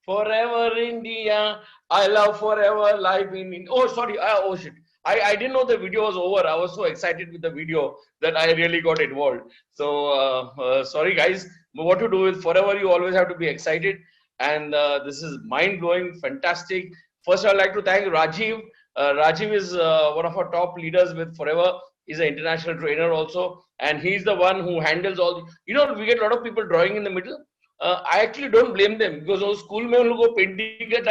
Forever India, I love forever life in India. Oh, sorry. Oh, shit. I didn't know the video was over. I was so excited with the video that I really got involved. So, sorry, guys. What to do with forever, you always have to be excited. And this is mind blowing, fantastic. First, I'd like to thank Rajiv. Rajiv is one of our top leaders with Forever. He's an international trainer also. And he's the one who handles all we get a lot of people drawing in the middle. I actually don't blame them because those school में उन लोगों को painting का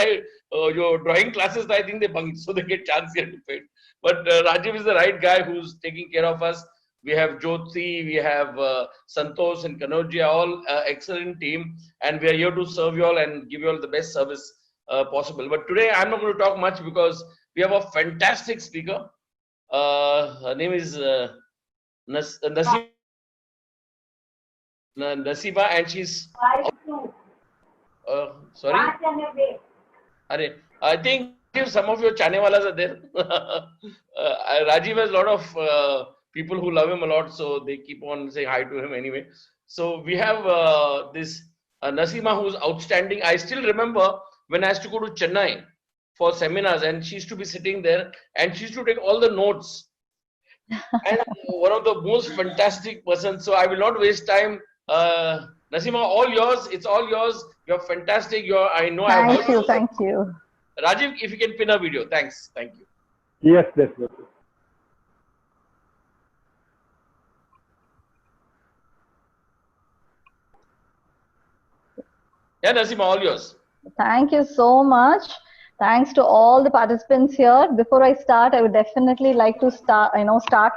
जो drawing classes I think they bunk so they get chance here to paint. But Rajiv is the right guy who's taking care of us. We have Jyoti, we have Santosh and Kanojia, all excellent team, and we are here to serve you all and give you all the best service possible. But today I'm not going to talk much because we have a fantastic speaker. Her name is Nasiba, and she's sorry. I think some of your Chanewalas are there. Rajiv has a lot of people who love him a lot, so they keep on saying hi to him anyway. So we have this Nasima who's outstanding. I still remember when I used to go to Chennai for seminars, and she used to be sitting there, and she used to take all the notes. And one of the most fantastic persons. So I will not waste time. Nasima, all yours. It's all yours. You're fantastic. I know. Thank you. Thank you. Rajiv, if you can pin a video. Thanks. Thank you. Yes, definitely. Yeah, Nasima, all yours. Thank you so much. Thanks to all the participants here. Before I start, I would definitely like to start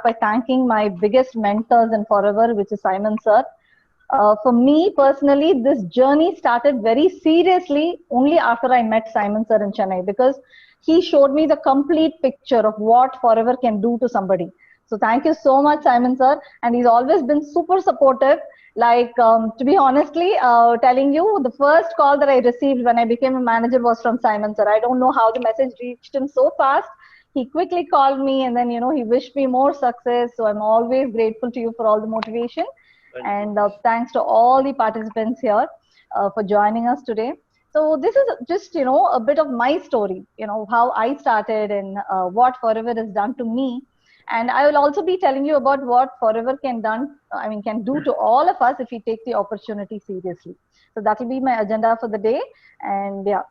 by thanking my biggest mentors in Forever, which is Simon sir. For me personally, this journey started very seriously only after I met Simon sir in Chennai, because he showed me the complete picture of what Forever can do to somebody. So thank you so much, Simon sir. And he's always been super supportive. Like, to be honestly, telling you, the first call that I received when I became a manager was from Simon sir. I don't know how the message reached him so fast. He quickly called me, and then, he wished me more success. So I'm always grateful to you for all the motivation. And thanks to all the participants here for joining us today. So this is just, a bit of my story, how I started and what Forever has done to me. And I will also be telling you about what Forever can do to all of us if we take the opportunity seriously. So that will be my agenda for the day. And yeah.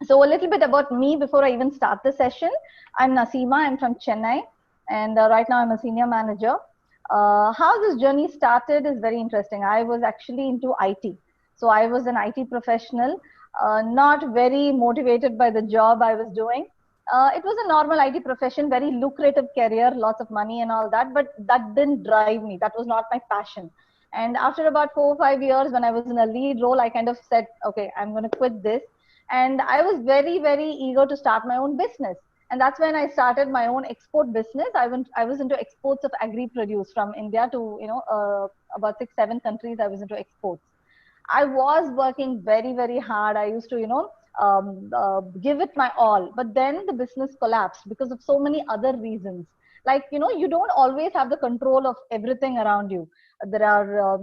So a little bit about me before I even start the session. I'm Nasima. I'm from Chennai. And right now I'm a senior manager. How this journey started is very interesting. I was actually into IT. So I was an IT professional, not very motivated by the job I was doing. It was a normal IT profession, very lucrative career, lots of money and all that, but that didn't drive me. That was not my passion. And after about 4 or 5 years, when I was in a lead role, I kind of said, okay, I'm going to quit this. And I was very, very eager to start my own business. And that's when I started my own export business. I was into exports of agri produce from India to, about 6, 7 countries. I was into exports. I was working very, very hard. I used to, give it my all. But then the business collapsed because of so many other reasons. Like, you don't always have the control of everything around you. There are,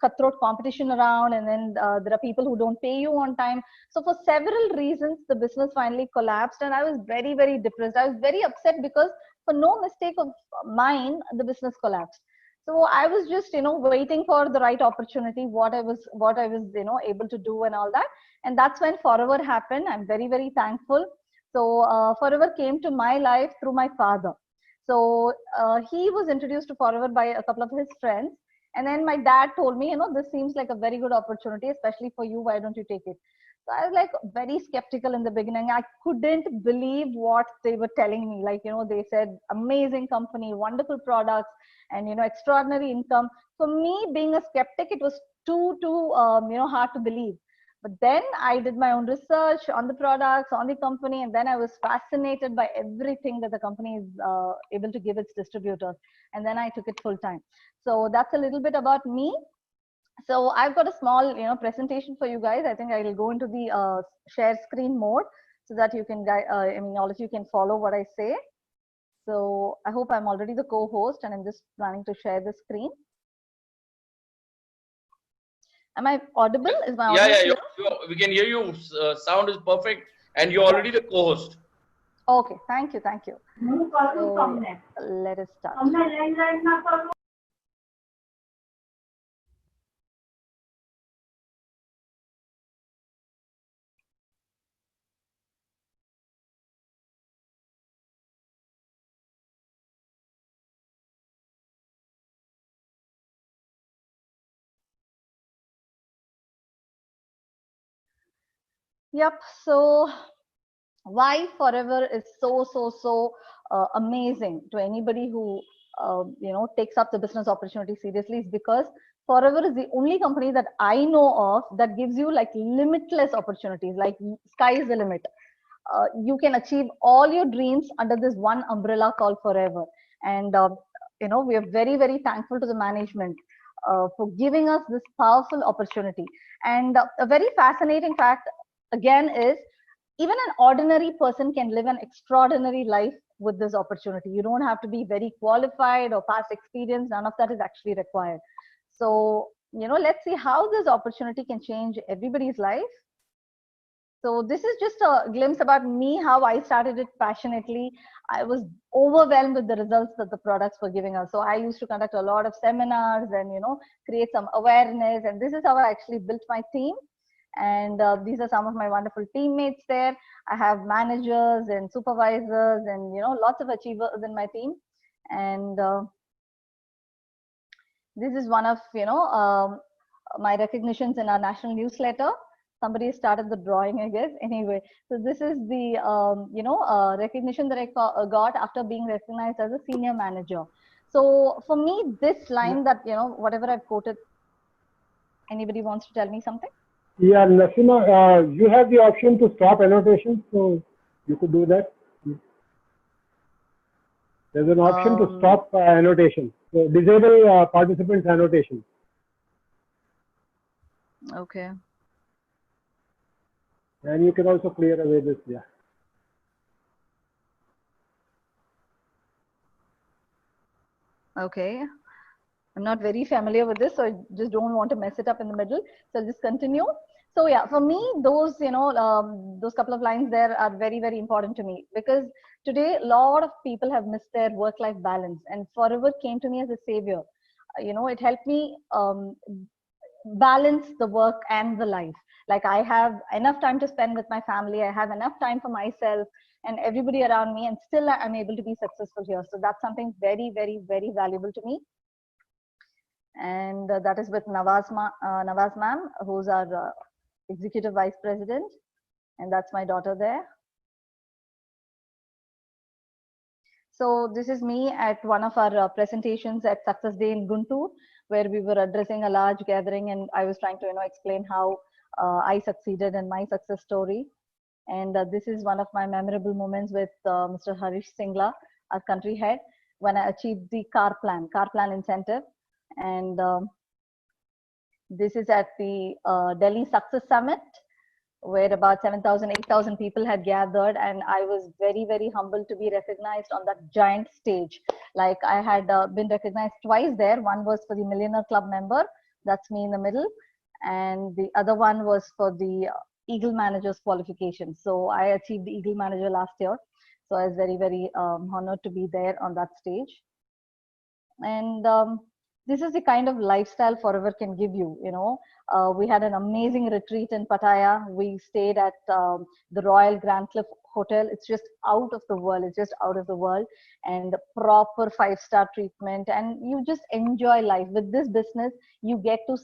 cutthroat competition around, and then there are people who don't pay you on time. So for several reasons, the business finally collapsed, and I was very, very depressed. I was very upset because for no mistake of mine, the business collapsed. So I was just, waiting for the right opportunity, what I was, able to do and all that. And that's when Forever happened. I'm very, very thankful. So Forever came to my life through my father. So he was introduced to Forever by a couple of his friends. And then my dad told me, this seems like a very good opportunity, especially for you. Why don't you take it? So I was like very skeptical in the beginning. I couldn't believe what they were telling me. Like, they said amazing company, wonderful products, and, extraordinary income. For me, being a skeptic, it was too hard to believe. But then I did my own research on the products, on the company, and then I was fascinated by everything that the company is able to give its distributors. And then I took it full time. So that's a little bit about me. So I've got a small, presentation for you guys. I think I will go into the share screen mode so that you can, all of you can follow what I say. So I hope I'm already the co-host, and I'm just planning to share the screen. Am I audible? Is my Yeah, audio yeah, clear? we can hear you. Sound is perfect, and you're already the co-host. Okay, thank you, thank you. So let us start. Yep. So why Forever is so amazing to anybody who takes up the business opportunity seriously is because Forever is the only company that I know of that gives you like limitless opportunities. Like sky is the limit. You can achieve all your dreams under this one umbrella called Forever. And we are very thankful to the management for giving us this powerful opportunity. And a very fascinating fact again is even an ordinary person can live an extraordinary life with this opportunity. You don't have to be very qualified or past experience. None of that is actually required. So, let's see how this opportunity can change everybody's life. So this is just a glimpse about me, how I started it passionately. I was overwhelmed with the results that the products were giving us. So I used to conduct a lot of seminars and, create some awareness. And this is how I actually built my team. And these are some of my wonderful teammates there. I have managers and supervisors and, lots of achievers in my team. And this is one of, my recognitions in our national newsletter. Somebody started the drawing, I guess. Anyway, so this is the recognition that I got after being recognized as a senior manager. So for me, this line that whatever I've quoted, anybody wants to tell me something? Yeah, Nasima, you have the option to stop annotation, so you could do that. There's an option to stop annotation. So disable participants annotation. Okay. And you can also clear away this, yeah. Okay. I'm not very familiar with this, so I just don't want to mess it up in the middle. So I'll just continue. So yeah, for me, those, those couple of lines there are very important to me because today a lot of people have missed their work-life balance, and Forever came to me as a savior. It helped me balance the work and the life. Like I have enough time to spend with my family, I have enough time for myself and everybody around me, and still I'm able to be successful here. So that's something very valuable to me. And that is with Nawaz ma'am, who's our executive vice president, and that's my daughter there. So this is me at one of our presentations at Success Day in Guntur, where we were addressing a large gathering, and I was trying to explain how I succeeded and my success story. And this is one of my memorable moments with Mr. Harish Singla, our country head, when I achieved the car plan incentive. And this is at the Delhi Success Summit, where about 7,000, 8,000 people had gathered. And I was very humbled to be recognized on that giant stage. Like I had been recognized twice there. One was for the Millionaire Club member, that's me in the middle. And the other one was for the Eagle Managers qualification. So I achieved the Eagle Manager last year. So I was very honored to be there on that stage. And this is the kind of lifestyle Forever can give you. We had an amazing retreat in Pattaya. We stayed at the Royal Grand Cliff Hotel. It's just out of the world. It's just out of the world, and proper 5-star treatment. And you just enjoy life with this business. You get to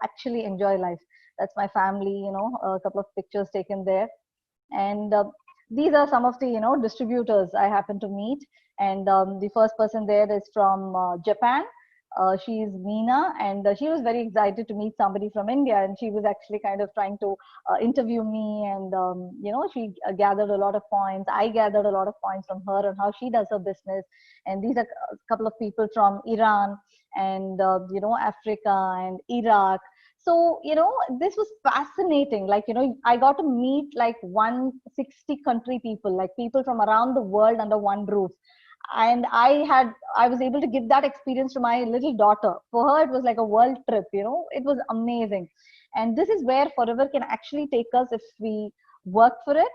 actually enjoy life. That's my family. A couple of pictures taken there, and these are some of the distributors I happen to meet. And the first person there is from Japan. She's Meena, and she was very excited to meet somebody from India, and she was actually kind of trying to interview me. And she gathered a lot of points. I gathered a lot of points from her on how she does her business. And these are a couple of people from Iran and Africa and Iraq. So this was fascinating. Like I got to meet like 160 country people, like people from around the world under one roof. And I was able to give that experience to my little daughter. For her, it was like a world trip, you know, it was amazing. And this is where Forever can actually take us if we work for it.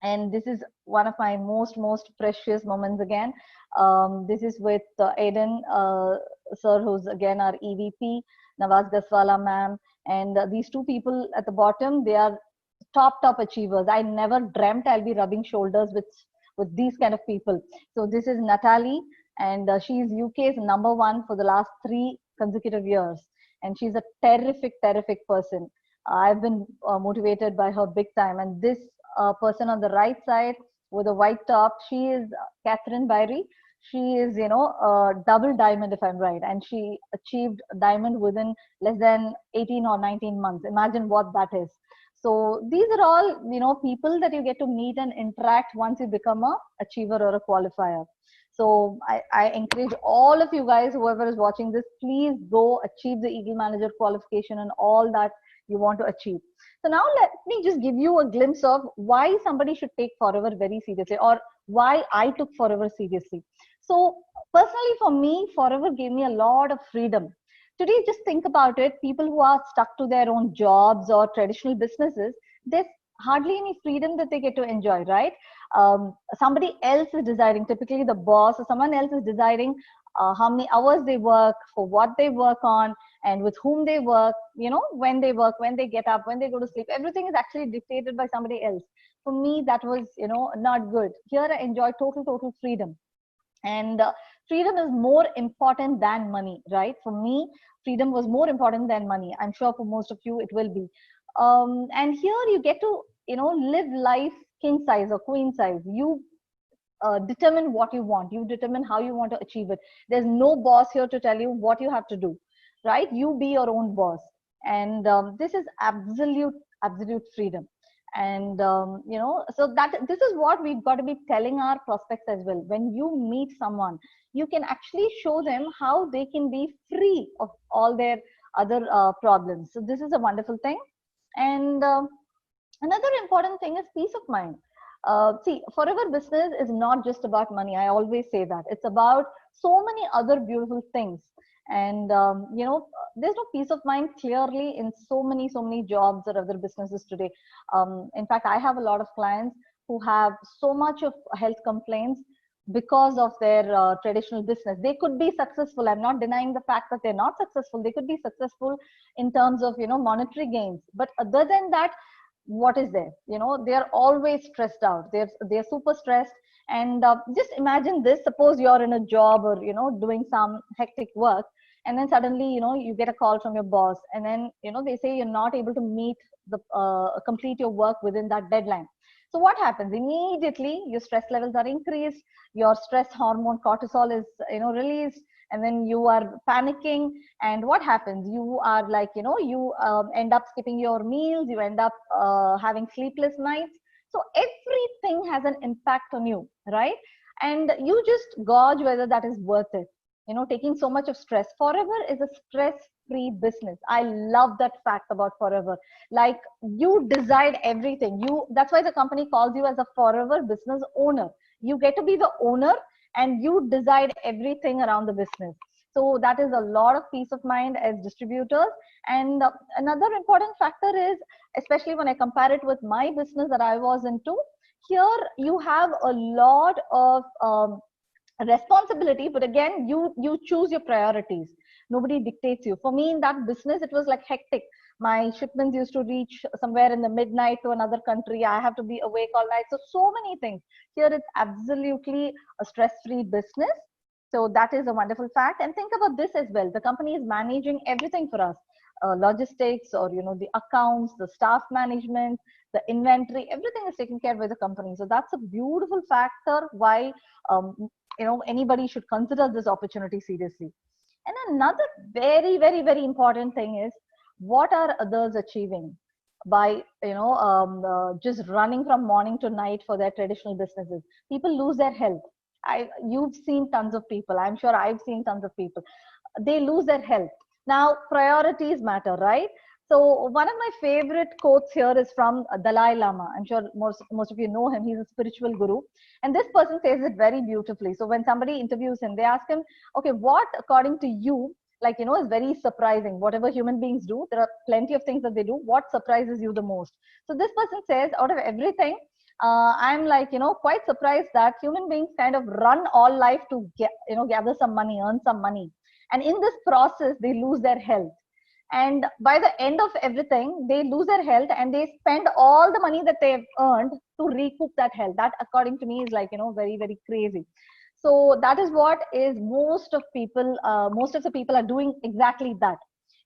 And this is one of my most precious moments again. This is with Aiden sir, who's again our EVP, Nawaz Gaswala ma'am, and these two people at the bottom, they are top achievers. I never dreamt I'll be rubbing shoulders with these kind of people. So this is Natalie, and she is UK's #1 for the last 3 consecutive years, and she's a terrific person. I've been motivated by her big time. And this person on the right side with a white top, she is Catherine Byrie. She is, you know, double diamond if I'm right, and she achieved diamond within less than 18 or 19 months. Imagine what that is. So these are all, you know, people that you get to meet and interact once you become a achiever or a qualifier. So I encourage all of you guys, whoever is watching this, please go achieve the Eagle Manager qualification and all that you want to achieve. So now let me just give you a glimpse of why somebody should take Forever very seriously, or why I took Forever seriously. So personally for me, Forever gave me a lot of freedom. Today, just think about it. People who are stuck to their own jobs or traditional businesses, there's hardly any freedom that they get to enjoy, right? Somebody else is deciding, typically the boss or someone else is deciding how many hours they work, for what they work on, and with whom they work, you know, when they work, when they get up, when they go to sleep. Everything is actually dictated by somebody else. For me, that was, you know, not good. Here I enjoy total freedom. And freedom is more important than money, right? For me, freedom was more important than money. I'm sure for most of you it will be. And here you get to, you know, live life king size or queen size. You determine what you want, you determine how you want to achieve it. There's no boss here to tell you what you have to do, right? You be your own boss. And this is absolute freedom. And you know, so that this is what we've got to be telling our prospects as well. When you meet someone, you can actually show them how they can be free of all their other problems. So this is a wonderful thing. And another important thing is peace of mind. See, Forever business is not just about money. I always say that. It's about so many other beautiful things. And, you know, there's no peace of mind clearly in so many jobs or other businesses today. In fact, I have a lot of clients who have so much of health complaints because of their traditional business. They could be successful. I'm not denying the fact that they're not successful. They could be successful in terms of, you know, monetary gains. But other than that, what is there? You know, they're always stressed out. They're super stressed. And just imagine this: suppose you're in a job or, you know, doing some hectic work, and then suddenly, you know, you get a call from your boss, and then, you know, they say you're not able to meet the complete your work within that deadline. So what happens? Immediately your stress levels are increased, your stress hormone cortisol is, you know, released, and then you are panicking. And what happens? You are like, you know, you end up skipping your meals, you end up having sleepless nights. So everything has an impact on you, right? And you just gauge whether that is worth it. You know, taking so much of stress. Forever is a stress-free business. I love that fact about Forever. Like, you decide everything. That's why the company calls you as a Forever business owner. You get to be the owner, and you decide everything around the business. So that is a lot of peace of mind as distributors. And another important factor is, especially when I compare it with my business that I was into, here you have a lot of responsibility, but again, you choose your priorities. Nobody dictates you. For me in that business, it was like hectic. My shipments used to reach somewhere in the midnight to another country. I have to be awake all night. So many things. Here it's absolutely a stress-free business. So that is a wonderful fact. And think about this as well: the company is managing everything for us. Logistics, or, you know, the accounts, the staff management, the inventory, everything is taken care of by the company. So that's a beautiful factor why you know, anybody should consider this opportunity seriously. And another very important thing is, what are others achieving by, you know, just running from morning to night for their traditional businesses? People lose their health. You've seen tons of people. I'm sure I've seen tons of people. They lose their health. Now, priorities matter, right? So one of my favorite quotes here is from Dalai Lama. I'm sure most of you know him. He's a spiritual guru. And this person says it very beautifully. So when somebody interviews him, they ask him, okay, what according to you, like, you know, is very surprising? Whatever human beings do, there are plenty of things that they do. What surprises you the most? So this person says, out of everything, I'm like, you know, quite surprised that human beings kind of run all life to get, you know, gather some money, earn some money. And in this process, they lose their health. And by the end of everything, they lose their health and they spend all the money that they've earned to recoup that health. That, according to me, is like, you know, very, very crazy. So that is what is most of the people are doing exactly that.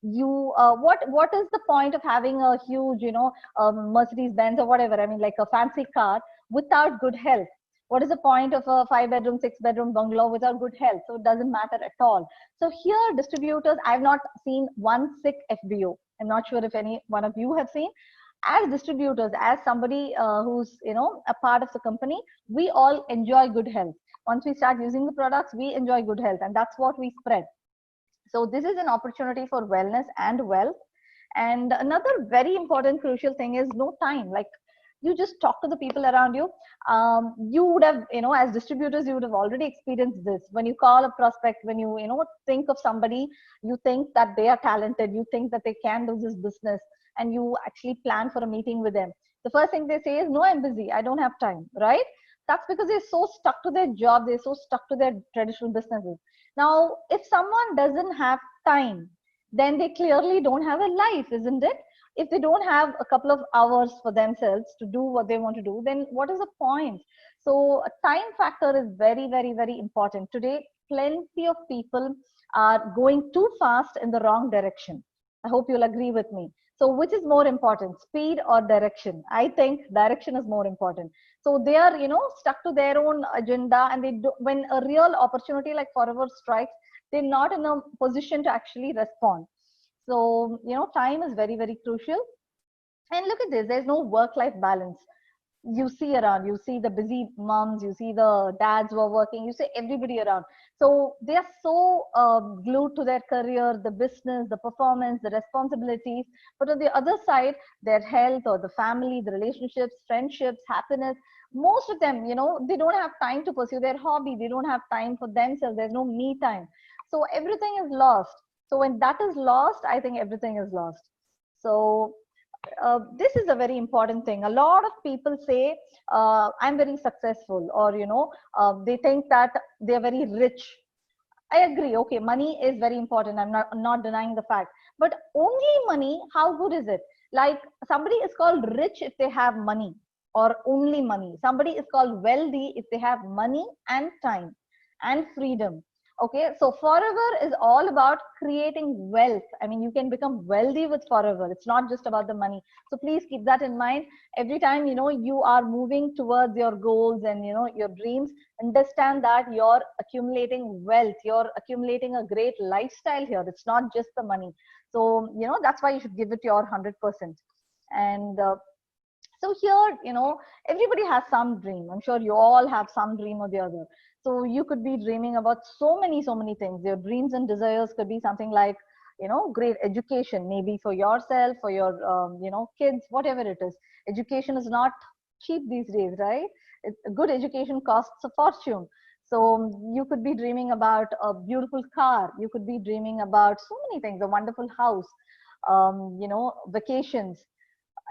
What is the point of having a huge, you know, Mercedes Benz or whatever, I mean, like a fancy car without good health? What is the point of a 5-bedroom, 6-bedroom bungalow without good health? So it doesn't matter at all. So here, distributors, I've not seen one sick FBO. I'm not sure if any one of you have seen. As distributors, as somebody who's, you know, a part of the company, we all enjoy good health. Once we start using the products, we enjoy good health, and that's what we spread. So this is an opportunity for wellness and wealth. And another very important, crucial thing is no time. Like, you just talk to the people around you. You would have, you know, as distributors, you would have already experienced this. When you call a prospect, when you know, think of somebody, you think that they are talented, you think that they can do this business, and you actually plan for a meeting with them. The first thing they say is, no, I'm busy, I don't have time, right? That's because they're so stuck to their job, they're so stuck to their traditional businesses. Now, if someone doesn't have time, then they clearly don't have a life, isn't it? If they don't have a couple of hours for themselves to do what they want to do, then what is the point? So a time factor is very, very, very important. Today, plenty of people are going too fast in the wrong direction. I hope you'll agree with me. So which is more important, speed or direction? I think direction is more important. So they are, you know, stuck to their own agenda, and they do, when a real opportunity like Forever strikes, they're not in a position to actually respond. So, you know, time is very, very crucial. And look at this, there's no work-life balance. You see around, you see the busy moms, you see the dads who are working, you see everybody around. So they are so glued to their career, the business, the performance, the responsibilities. But on the other side, their health or the family, the relationships, friendships, happiness, most of them, you know, they don't have time to pursue their hobby. They don't have time for themselves. There's no me time. So everything is lost. So when that is lost, I think everything is lost. So this is a very important thing. A lot of people say, I'm very successful, or, you know, they think that they're very rich. I agree. Okay, money is very important. I'm not denying the fact. But only money, how good is it? Like, somebody is called rich if they have money, or only money. Somebody is called wealthy if they have money and time and freedom. Okay, so Forever is all about creating wealth. I mean, you can become wealthy with Forever. It's not just about the money. So please keep that in mind. Every time, you know, you are moving towards your goals and, you know, your dreams, understand that you're accumulating wealth. You're accumulating a great lifestyle here. It's not just the money. So, you know, that's why you should give it your 100%. And so here, you know, everybody has some dream. I'm sure you all have some dream or the other. So you could be dreaming about so many things. Your dreams and desires could be something like, you know, great education, maybe for yourself, for your, you know, kids, whatever it is. Education is not cheap these days, right? A good education costs a fortune. So you could be dreaming about a beautiful car. You could be dreaming about so many things, a wonderful house, you know, vacations,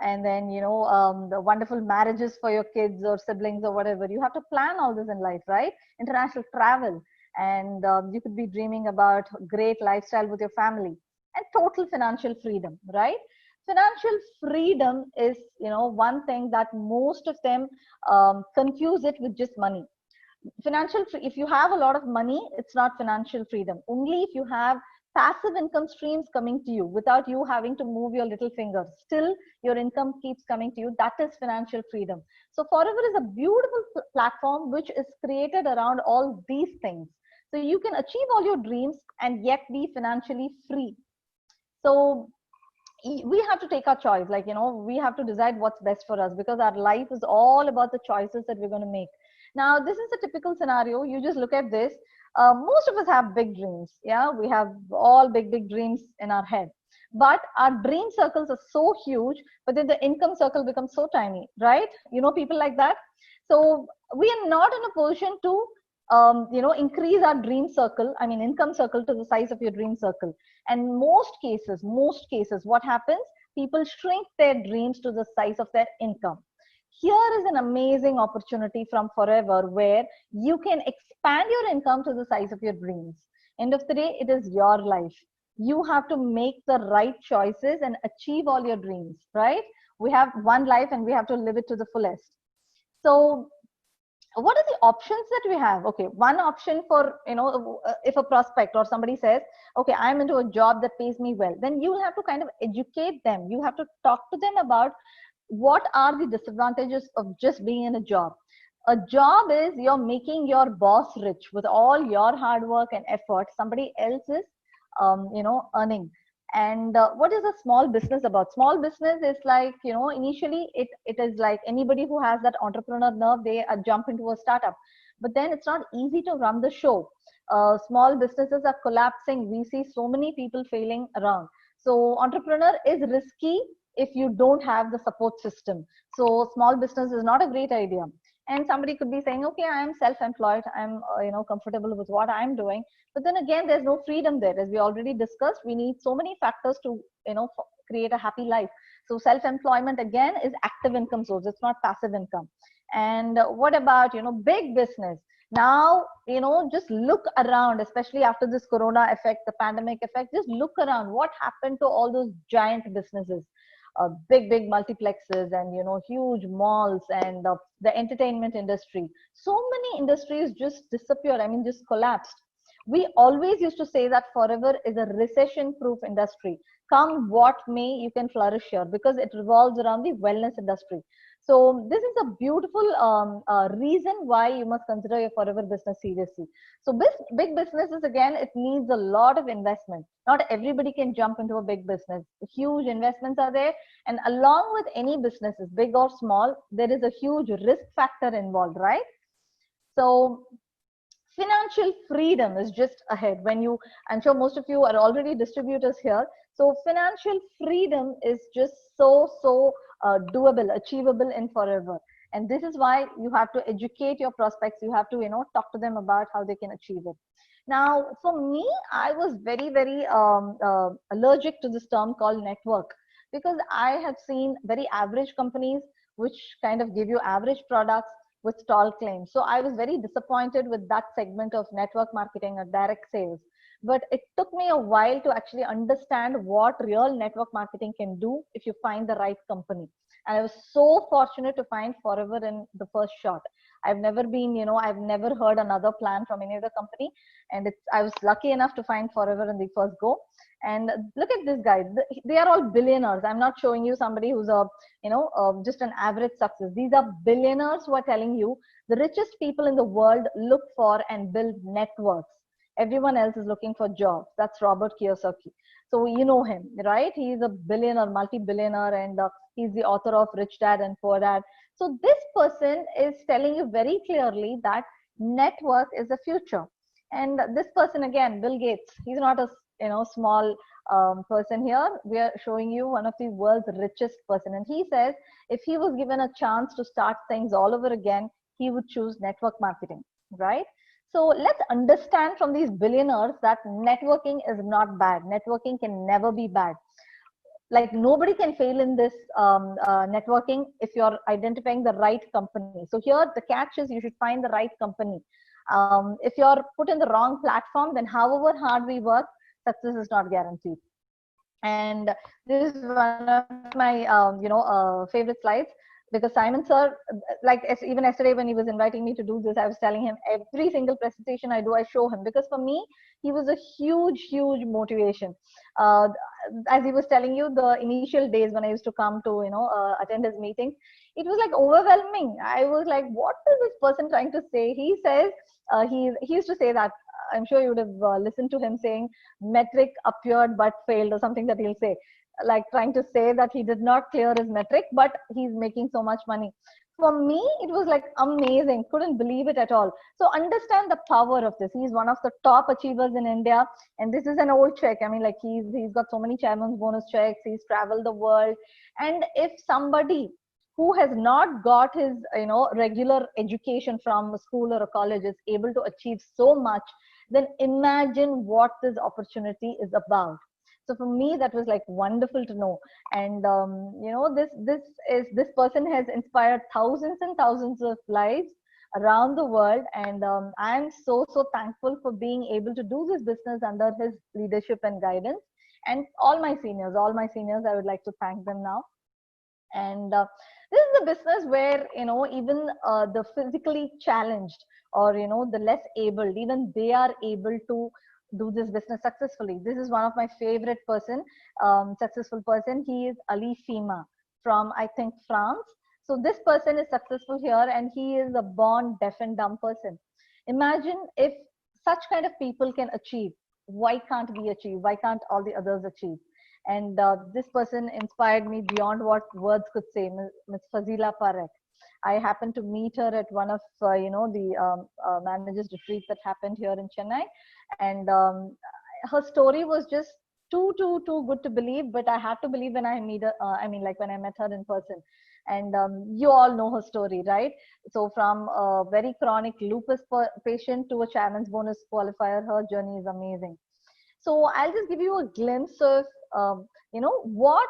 and then, you know, the wonderful marriages for your kids or siblings or whatever. You have to plan all this in life, right? International travel, and you could be dreaming about great lifestyle with your family, and total financial freedom, right? Financial freedom is, you know, one thing that most of them confuse it with just money. If you have a lot of money, it's not financial freedom. Only if you have passive income streams coming to you without you having to move your little finger, still your income keeps coming to you, that is financial freedom. So Forever is a beautiful platform which is created around all these things, so you can achieve all your dreams and yet be financially free. So we have to take our choice, like, you know, we have to decide what's best for us, because our life is all about the choices that we're going to make. Now, this is a typical scenario. You just look at this. Most of us have big dreams. Yeah, we have all big dreams in our head. but our dream circles are so huge, but then the income circle becomes so tiny, right? You know, people like that. So we are not in a position to increase our dream circle, I mean income circle, to the size of your dream circle. And most cases what happens, people shrink their dreams to the size of their income. Here is an amazing opportunity from Forever, where you can expand your income to the size of your dreams. End of the day, it is your life. You have to make the right choices and achieve all your dreams, right? We have one life and we have to live it to the fullest. So what are the options that we have? Okay, one option for, if a prospect or somebody says, okay, I'm into a job that pays me well, then you will have to kind of educate them. You have to talk to them about what are the disadvantages of just being in a job. A job is you're making your boss rich with all your hard work and effort. Somebody else is earning. And what is a small business about? Small business is like, initially it is like anybody who has that entrepreneur nerve, they jump into a startup. But then it's not easy to run the show. Small businesses are collapsing. We see so many people failing around. So entrepreneur is risky if you don't have the support system. So small business is not a great idea. And somebody could be saying, okay, I'm self-employed, I'm comfortable with what I'm doing. But then again, there's no freedom there. As we already discussed, we need so many factors to create a happy life. So self-employment again is active income source, it's not passive income. And what about big business? Now, just look around, especially after this corona effect, the pandemic effect. Just look around, what happened to all those giant businesses? Big multiplexes and huge malls, and the entertainment industry. So many industries just disappeared, I mean just collapsed. We always used to say that Forever is a recession proof industry. Come what may, you can flourish here, because it revolves around the wellness industry. So this is a beautiful reason why you must consider your Forever business seriously. So big businesses, again, it needs a lot of investment. Not everybody can jump into a big business. Huge investments are there. And along with any businesses, big or small, there is a huge risk factor involved, right? So financial freedom is just ahead. I'm sure most of you are already distributors here. So financial freedom is just so doable, achievable in Forever. And this is why you have to educate your prospects. You have to talk to them about how they can achieve it. Now, for me, I was very allergic to this term called network, because I have seen very average companies which kind of give you average products with stall claims. So I was very disappointed with that segment of network marketing or direct sales. But it took me a while to actually understand what real network marketing can do if you find the right company. And I was so fortunate to find Forever in the first shot. I've never heard another plan from any other company. And I was lucky enough to find Forever in the first go. And look at this guy. They are all billionaires. I'm not showing you somebody who's just an average success. These are billionaires who are telling you the richest people in the world look for and build networks. Everyone else is looking for jobs. That's Robert Kiyosaki. So you know him, right? He's a billionaire, multi-billionaire, and he's the author of Rich Dad and Poor Dad. So this person is telling you very clearly that network is the future. And this person, again, Bill Gates, he's not a small person here. We are showing you one of the world's richest person. And he says if he was given a chance to start things all over again, he would choose network marketing, right? So let's understand from these billionaires that networking is not bad. Networking can never be bad. Like nobody can fail in this networking if you're identifying the right company. So here the catch is you should find the right company. If you're put in the wrong platform, then however hard we work, success is not guaranteed. And this is one of my favorite slides, because Simon sir, like even yesterday when he was inviting me to do this, I was telling him every single presentation I do, I show him, because for me he was a huge motivation. As he was telling you, the initial days when I used to come to attend his meetings, it was like overwhelming. I was like, what is this person trying to say? He says he used to say that, I'm sure you would have listened to him saying metric appeared but failed, or something that he'll say, like trying to say that he did not clear his metric, but he's making so much money. for me, it was like amazing. Couldn't believe it at all. So understand the power of this. He's one of the top achievers in India, and this is an old check. I mean, like he's got so many chairman's bonus checks. He's traveled the world, and if somebody who has not got his regular education from a school or a college is able to achieve so much, then imagine what this opportunity is about. So for me, that was like wonderful to know. And this person has inspired thousands and thousands of lives around the world, and I'm so thankful for being able to do this business under his leadership and guidance. And all my seniors, I would like to thank them now. And this is a business where even the physically challenged, or the less able, even they are able to do this business successfully. This is one of my favorite successful person. He is Ali Fima from, I think, France. So this person is successful here, and he is a born deaf and dumb person. Imagine if such kind of people can achieve. Why can't we achieve? Why can't all the others achieve? And this person inspired me beyond what words could say. Ms. Fazila Parekh. I happened to meet her at one of the managers retreat that happened here in Chennai, and her story was just too good to believe. But I had to believe when I meet her. When I met her in person. And you all know her story, right? So from a very chronic lupus patient to a chairman's bonus qualifier, her journey is amazing. So I'll just give you a glimpse of what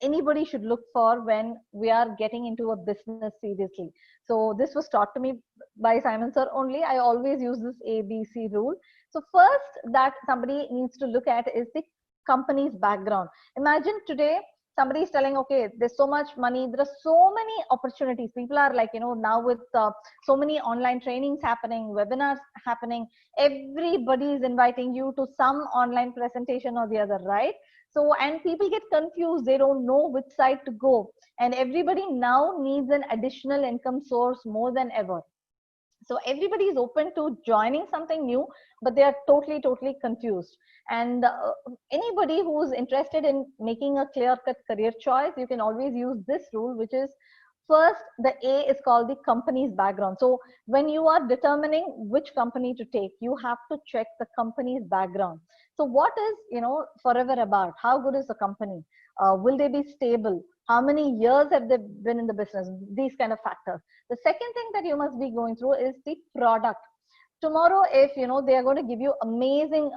anybody should look for when we are getting into a business seriously. So this was taught to me by Simon sir only. I always use this ABC rule. So first that somebody needs to look at is the company's background. Imagine today somebody is telling, okay, there's so much money, there are so many opportunities. People are like, now with so many online trainings happening, webinars happening, everybody is inviting you to some online presentation or the other, right? So, and people get confused, they don't know which side to go. And everybody now needs an additional income source more than ever. So everybody is open to joining something new, but they are totally confused. And anybody who's interested in making a clear-cut career choice, you can always use this rule, which is first, the A is called the company's background. So when you are determining which company to take, you have to check the company's background. So what is, Forever about? How good is the company? Will they be stable? How many years have they been in the business? These kind of factors. The second thing that you must be going through is the product. Tomorrow, if they are going to give you amazing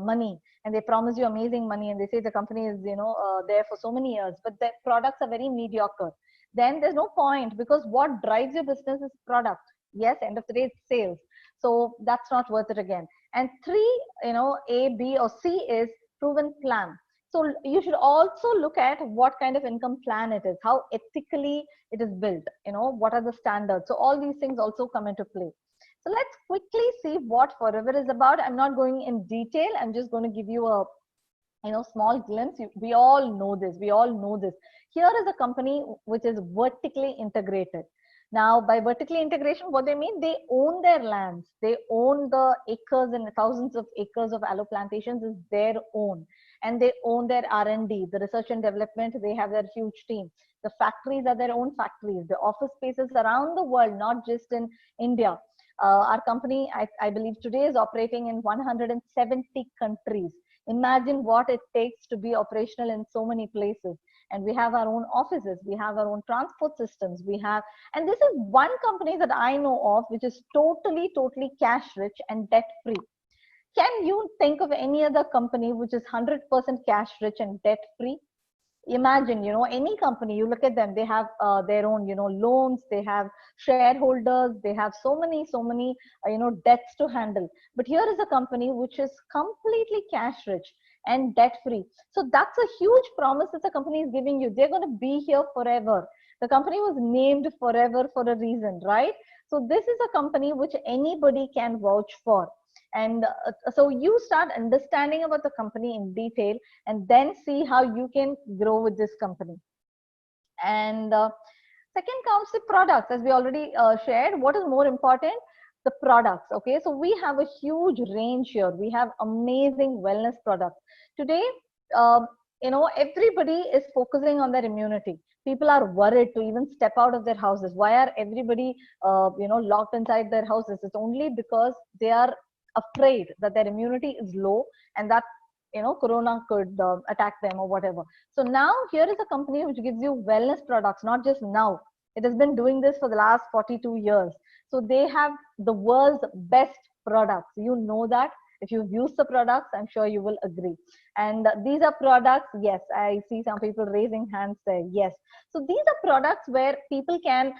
money, and they promise you amazing money, and they say the company is there for so many years, but the products are very mediocre, then there's no point, because what drives your business is product. Yes, end of the day, it's sales. So that's not worth it again. And three, A, B, or C is proven plan. So you should also look at what kind of income plan it is, how ethically it is built, what are the standards. So all these things also come into play. So let's quickly see what Forever is about. I'm not going in detail. I'm just going to give you a small glimpse. We all know this. Here is a company which is vertically integrated. Now, by vertically integration, what they mean, they own their lands. They own the acres and thousands of acres of aloe plantations is their own. And they own their R&D, the research and development. They have their huge team. The factories are their own factories. The office spaces around the world, not just in India. Our company, I believe today, is operating in 170 countries. Imagine what it takes to be operational in so many places. And we have our own offices, we have our own transport systems, and this is one company that I know of which is totally cash rich and debt free. Can you think of any other company which is 100% cash rich and debt free? Imagine, any company, you look at them, they have their own, loans, they have shareholders, they have so many, debts to handle. But here is a company which is completely cash rich and debt free. So that's a huge promise that the company is giving you. They're going to be here forever. The company was named Forever for a reason, right? So this is a company which anybody can vouch for. And so you start understanding about the company in detail, and then see how you can grow with this company. And second comes the products, as we already shared. What is more important? The products. Okay, so we have a huge range here. We have amazing wellness products today. everybody is focusing on their immunity. People are worried to even step out of their houses. Why are everybody locked inside their houses? It's only because they are afraid that their immunity is low, and that corona could attack them or whatever. So now here is a company which gives you wellness products, not just now. It has been doing this for the last 42 years. So they have the world's best products. You know that. If you've used the products, I'm sure you will agree. And these are products, yes, I see some people raising hands there, yes. So these are products where people can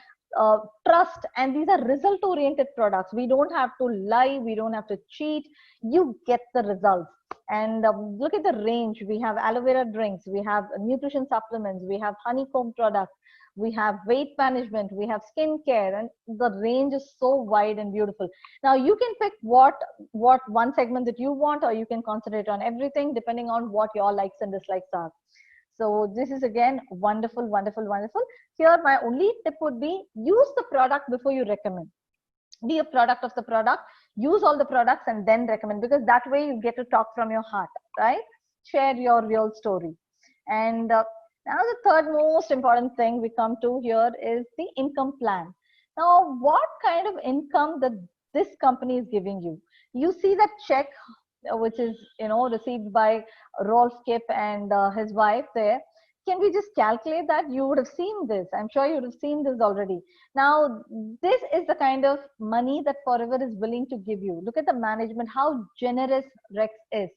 trust, and these are result oriented products. We don't have to lie, we don't have to cheat, you get the results. And look at the range. We have aloe vera drinks, we have nutrition supplements, we have honeycomb products, we have weight management, we have skincare, and the range is so wide and beautiful. Now you can pick what one segment that you want, or you can concentrate on everything depending on what your likes and dislikes are. So this is again wonderful, wonderful, wonderful. Here my only tip would be, use the product before you recommend. Be a product of the product, use all the products and then recommend, because that way you get to talk from your heart, right? Share your real story. And now the third most important thing we come to here is the income plan. Now, what kind of income that this company is giving you? You see that check, which is received by Rolf Kip and his wife there. Can we just calculate that? You would have seen this. I'm sure you would have seen this already. Now, this is the kind of money that Forever is willing to give you. Look at the management, how generous Rex is,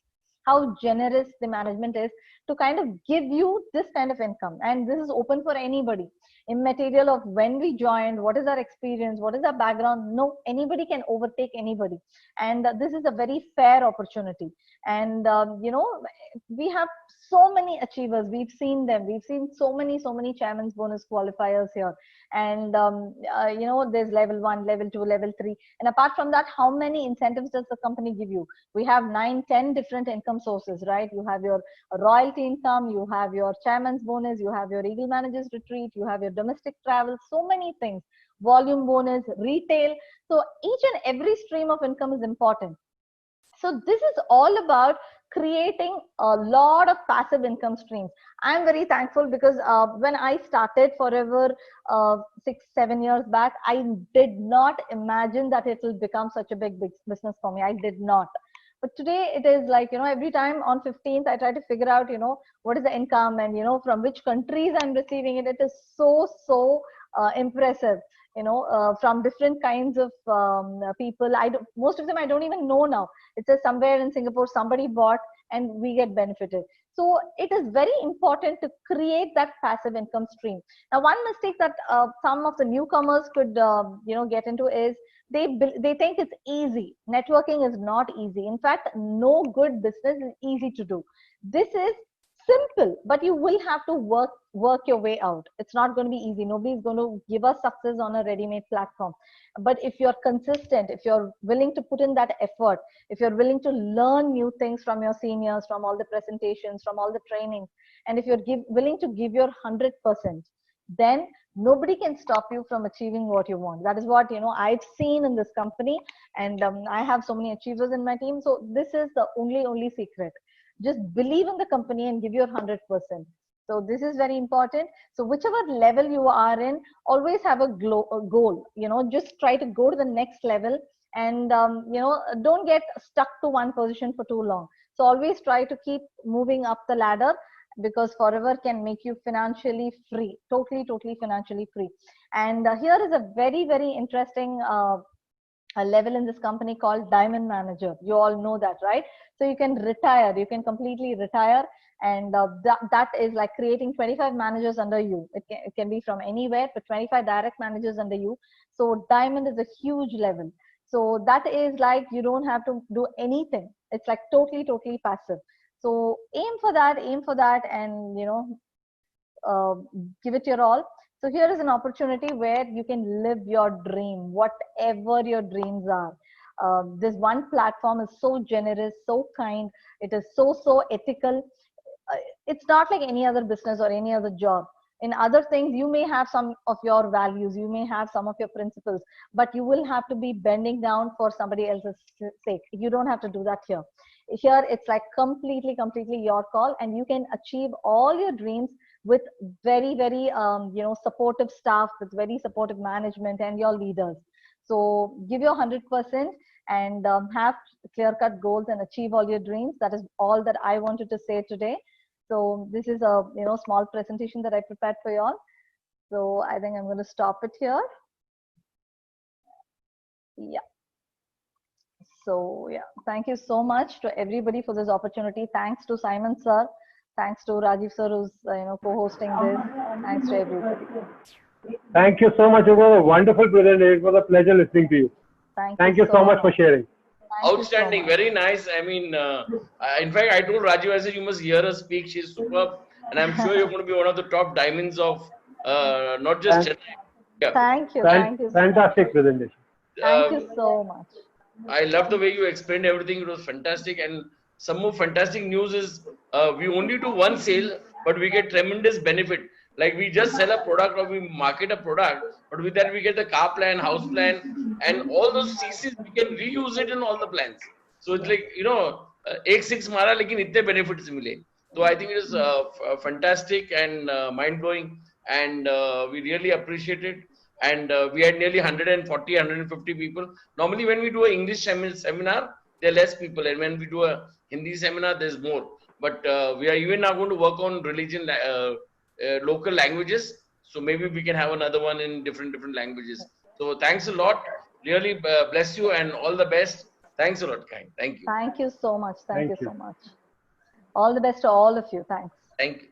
how generous the management is to kind of give you this kind of income. And this is open for anybody, immaterial of when we joined, what is our experience, what is our background. No, anybody can overtake anybody. And this is a very fair opportunity. And we have so many achievers. We've seen them. We've seen so many chairman's bonus qualifiers here. And there's level 1, level 2, level 3. And apart from that, how many incentives does the company give you? We have 9, 10 different income sources, right? You have your royalty income, you have your chairman's bonus, you have your Eagle Managers Retreat, you have your domestic travel, so many things, volume bonus, retail. So each and every stream of income is important. So this is all about creating a lot of passive income streams. I'm very thankful because when I started Forever 6-7 years back, I did not imagine that it will become such a big business for me. I did not. But today it is like, every time on 15th, I try to figure out, what is the income and, from which countries I'm receiving it. It is so impressive. From different kinds of people. Most of them I don't even know now. It says somewhere in Singapore, somebody bought and we get benefited. So it is very important to create that passive income stream. Now, one mistake that some of the newcomers could, get into is they think it's easy. Networking is not easy. In fact, no good business is easy to do. This is simple, but you will have to work your way out. It's not going to be easy. Nobody's going to give us success on a ready-made platform. But if you're consistent, if you're willing to put in that effort, if you're willing to learn new things from your seniors, from all the presentations, from all the trainings, and if you're willing to give your 100%, then nobody can stop you from achieving what you want. That is what I've seen in this company, and I have so many achievers in my team. So this is the only secret. Just believe in the company and give your 100%. So this is very important. So whichever level you are in, always have a goal. Just try to go to the next level, and don't get stuck to one position for too long. So always try to keep moving up the ladder, because Forever can make you financially free, totally financially free. And here is a very interesting a level in this company called Diamond Manager. You all know that, right? So you can retire, you can completely retire, and that is like creating 25 managers under you. It can be from anywhere, but 25 direct managers under you. So Diamond is a huge level. So that is like, you don't have to do anything. It's like totally passive. So aim for that, and give it your all. So here is an opportunity where you can live your dream, whatever your dreams are. This one platform is so generous, so kind. It is so ethical. It's not like any other business or any other job. In other things, you may have some of your values, you may have some of your principles, but you will have to be bending down for somebody else's sake. You don't have to do that here. Here it's like completely your call, and you can achieve all your dreams with very supportive staff, with very supportive management and your leaders. So give your 100% and have clear-cut goals and achieve all your dreams. That is all that I wanted to say today. So this is a small presentation that I prepared for you all. So I think I'm going to stop it here. Yeah. So yeah, thank you so much to everybody for this opportunity. Thanks to Simon sir. Thanks to Rajiv sir, who's co-hosting this. Thanks to everybody. Thank you so much. It was a wonderful presentation. It was a pleasure listening to you. Thank you so much for sharing. Outstanding, so very nice. I mean, in fact, I told Rajiv, I said, you must hear her speak. She's superb. And I'm sure you're going to be one of the top diamonds of not just Chennai. Yeah. Thank you. Thank you. Fantastic presentation. Thank you so much. I love the way you explained everything. It was fantastic. And some more fantastic news is we only do one sale, but we get tremendous benefit. Like we just sell a product or we market a product, but with that we get the car plan, house plan, and all those CCs, we can reuse it in all the plans. So it's like, ek six mara, lekin itne benefits mile. So I think it is fantastic and mind-blowing, and we really appreciate it. And we had nearly 140, 150 people. Normally when we do an English seminar, there are less people. And when we do a Hindi seminar, there's more. But we are even now going to work on religion, local languages. So maybe we can have another one in different languages. So thanks a lot. Really bless you and all the best. Thanks a lot, Kind. Thank you. Thank you so much. Thank you so much. All the best to all of you. Thanks. Thank you.